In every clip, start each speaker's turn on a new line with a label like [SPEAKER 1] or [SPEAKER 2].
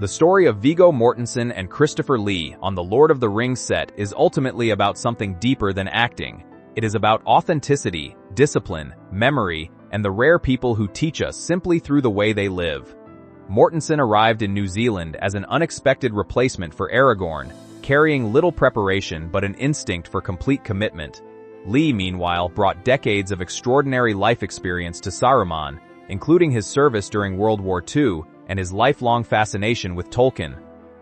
[SPEAKER 1] The story of Viggo Mortensen and Christopher Lee on the Lord of the Rings set is ultimately about something deeper than acting. It is about authenticity, discipline, memory, and the rare people who teach us simply through the way they live. Mortensen arrived in New Zealand as an unexpected replacement for Aragorn, carrying little preparation but an instinct for complete commitment. Lee, meanwhile, brought decades of extraordinary life experience to Saruman, including his service during World War II and his lifelong fascination with Tolkien.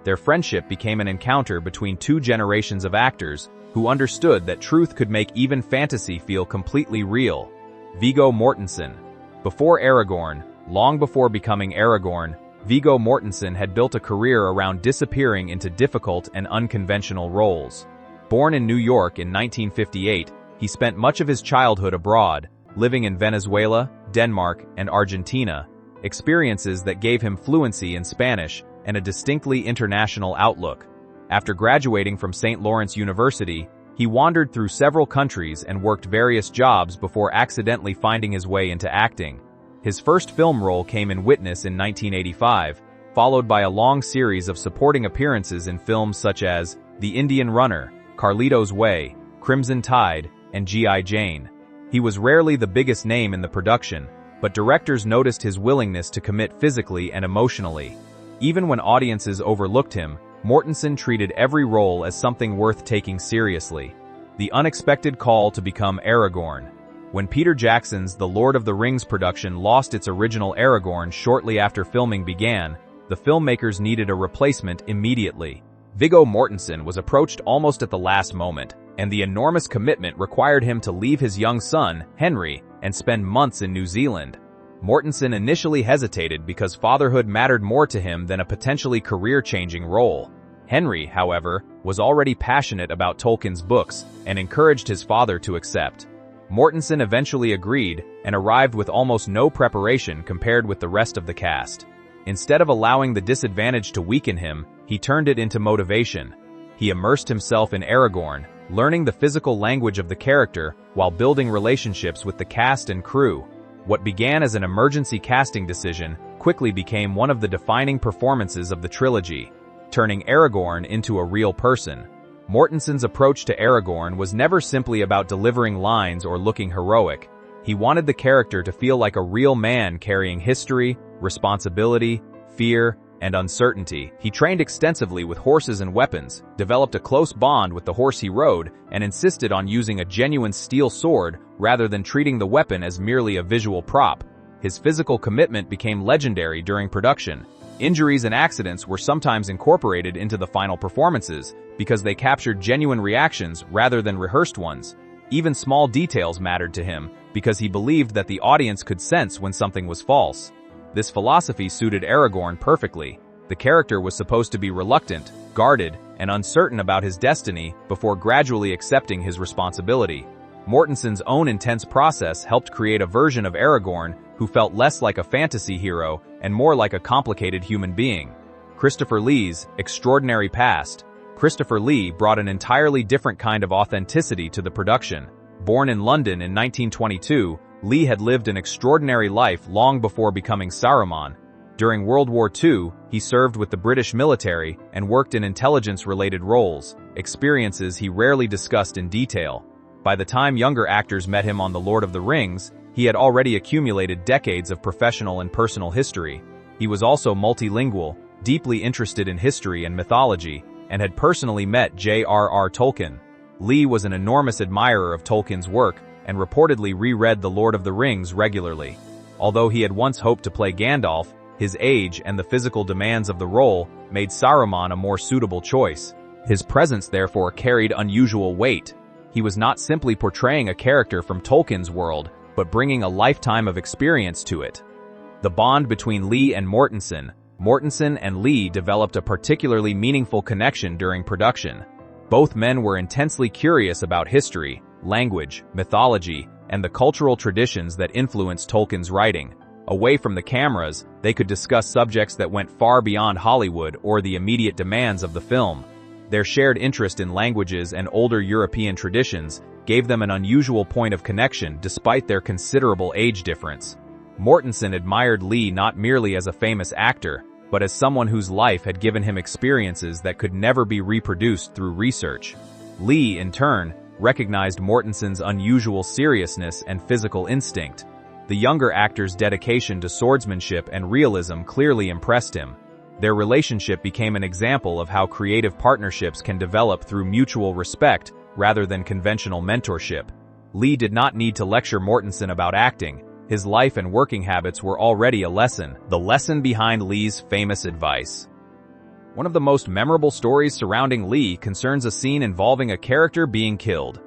[SPEAKER 1] Their friendship became an encounter between two generations of actors who understood that truth could make even fantasy feel completely real. Viggo Mortensen. Before Aragorn, long before becoming Aragorn, Viggo Mortensen had built a career around disappearing into difficult and unconventional roles. Born in New York in 1958, he spent much of his childhood abroad, living in Venezuela, Denmark, and Argentina, experiences that gave him fluency in Spanish and a distinctly international outlook. After graduating from St. Lawrence University, he wandered through several countries and worked various jobs before accidentally finding his way into acting. His first film role came in Witness in 1985, followed by a long series of supporting appearances in films such as The Indian Runner, Carlito's Way, Crimson Tide, and G.I. Jane. He was rarely the biggest name in the production, but directors noticed his willingness to commit physically and emotionally. Even when audiences overlooked him, Mortensen treated every role as something worth taking seriously. The unexpected call to become Aragorn. When Peter Jackson's The Lord of the Rings production lost its original Aragorn shortly after filming began, the filmmakers needed a replacement immediately. Viggo Mortensen was approached almost at the last moment, and the enormous commitment required him to leave his young son, Henry, and spend months in New Zealand. Mortensen initially hesitated because fatherhood mattered more to him than a potentially career-changing role. Henry, however, was already passionate about Tolkien's books and encouraged his father to accept. Mortensen eventually agreed and arrived with almost no preparation compared with the rest of the cast. Instead of allowing the disadvantage to weaken him, he turned it into motivation. He immersed himself in Aragorn, learning the physical language of the character while building relationships with the cast and crew. What began as an emergency casting decision quickly became one of the defining performances of the trilogy, turning Aragorn into a real person. Mortensen's approach to Aragorn was never simply about delivering lines or looking heroic. He wanted the character to feel like a real man carrying history, responsibility, fear, and uncertainty. He trained extensively with horses and weapons, developed a close bond with the horse he rode, and insisted on using a genuine steel sword rather than treating the weapon as merely a visual prop. His physical commitment became legendary during production. Injuries and accidents were sometimes incorporated into the final performances because they captured genuine reactions rather than rehearsed ones. Even small details mattered to him because he believed that the audience could sense when something was false. This philosophy suited Aragorn perfectly. The character was supposed to be reluctant, guarded, and uncertain about his destiny before gradually accepting his responsibility. Mortensen's own intense process helped create a version of Aragorn who felt less like a fantasy hero and more like a complicated human being. Christopher Lee's extraordinary past. Christopher Lee brought an entirely different kind of authenticity to the production. Born in London in 1922, Lee had lived an extraordinary life long before becoming Saruman. During World War II, he served with the British military and worked in intelligence-related roles, experiences he rarely discussed in detail. By the time younger actors met him on The Lord of the Rings, he had already accumulated decades of professional and personal history. He was also multilingual, deeply interested in history and mythology, and had personally met J.R.R. Tolkien. Lee was an enormous admirer of Tolkien's work and reportedly reread The Lord of the Rings regularly. Although he had once hoped to play Gandalf, his age and the physical demands of the role made Saruman a more suitable choice. His presence therefore carried unusual weight. He was not simply portraying a character from Tolkien's world, but bringing a lifetime of experience to it. The bond between Lee and Mortensen and Lee developed a particularly meaningful connection during production. Both men were intensely curious about history, language, mythology, and the cultural traditions that influenced Tolkien's writing. Away from the cameras, they could discuss subjects that went far beyond Hollywood or the immediate demands of the film. Their shared interest in languages and older European traditions gave them an unusual point of connection despite their considerable age difference. Mortensen admired Lee not merely as a famous actor, but as someone whose life had given him experiences that could never be reproduced through research. Lee, in turn, recognized Mortensen's unusual seriousness and physical instinct. The younger actor's dedication to swordsmanship and realism clearly impressed him. Their relationship became an example of how creative partnerships can develop through mutual respect rather than conventional mentorship. Lee did not need to lecture Mortensen about acting. His life and working habits were already a lesson, the lesson behind Lee's famous advice. One of the most memorable stories surrounding Lee concerns a scene involving a character being killed.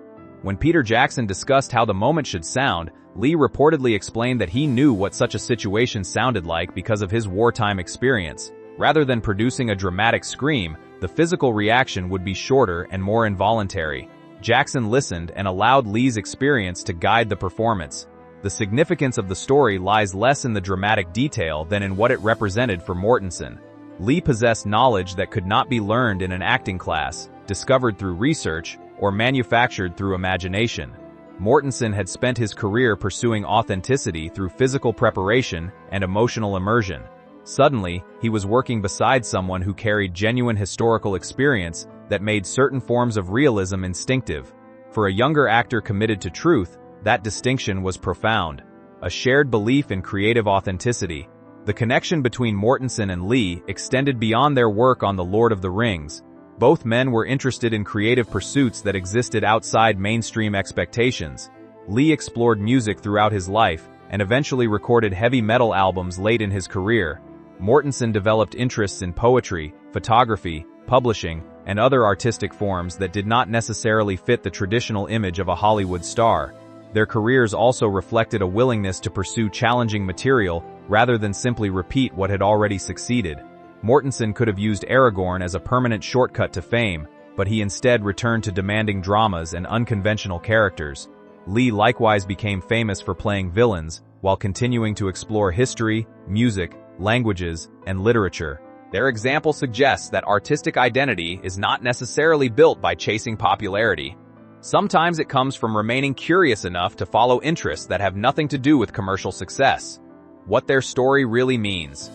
[SPEAKER 1] When Peter Jackson discussed how the moment should sound, Lee reportedly explained that he knew what such a situation sounded like because of his wartime experience. Rather than producing a dramatic scream, the physical reaction would be shorter and more involuntary. Jackson listened and allowed Lee's experience to guide the performance. The significance of the story lies less in the dramatic detail than in what it represented for Mortensen. Lee possessed knowledge that could not be learned in an acting class, discovered through research, or manufactured through imagination. Mortensen had spent his career pursuing authenticity through physical preparation and emotional immersion. Suddenly, he was working beside someone who carried genuine historical experience that made certain forms of realism instinctive. For a younger actor committed to truth, that distinction was profound. A shared belief in creative authenticity. The connection between Mortensen and Lee extended beyond their work on The Lord of the Rings. Both men were interested in creative pursuits that existed outside mainstream expectations. Lee explored music throughout his life and eventually recorded heavy metal albums late in his career. Mortensen developed interests in poetry, photography, publishing, and other artistic forms that did not necessarily fit the traditional image of a Hollywood star. Their careers also reflected a willingness to pursue challenging material rather than simply repeat what had already succeeded. Mortensen could have used Aragorn as a permanent shortcut to fame, but he instead returned to demanding dramas and unconventional characters. Lee likewise became famous for playing villains, while continuing to explore history, music, languages, and literature. Their example suggests that artistic identity is not necessarily built by chasing popularity. Sometimes it comes from remaining curious enough to follow interests that have nothing to do with commercial success. What their story really means.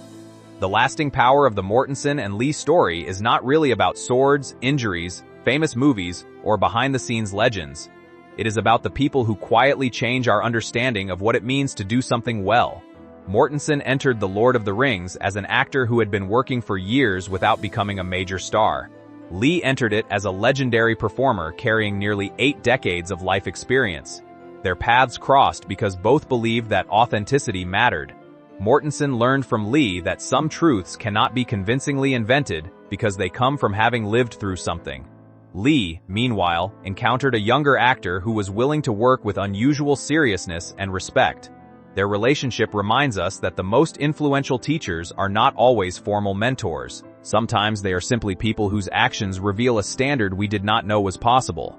[SPEAKER 1] The lasting power of the Mortensen and Lee story is not really about swords, injuries, famous movies, or behind-the-scenes legends. It is about the people who quietly change our understanding of what it means to do something well. Mortensen entered The Lord of the Rings as an actor who had been working for years without becoming a major star. Lee entered it as a legendary performer carrying nearly 8 decades of life experience. Their paths crossed because both believed that authenticity mattered. Mortensen learned from Lee that some truths cannot be convincingly invented because they come from having lived through something. Lee, meanwhile, encountered a younger actor who was willing to work with unusual seriousness and respect. Their relationship reminds us that the most influential teachers are not always formal mentors. Sometimes they are simply people whose actions reveal a standard we did not know was possible.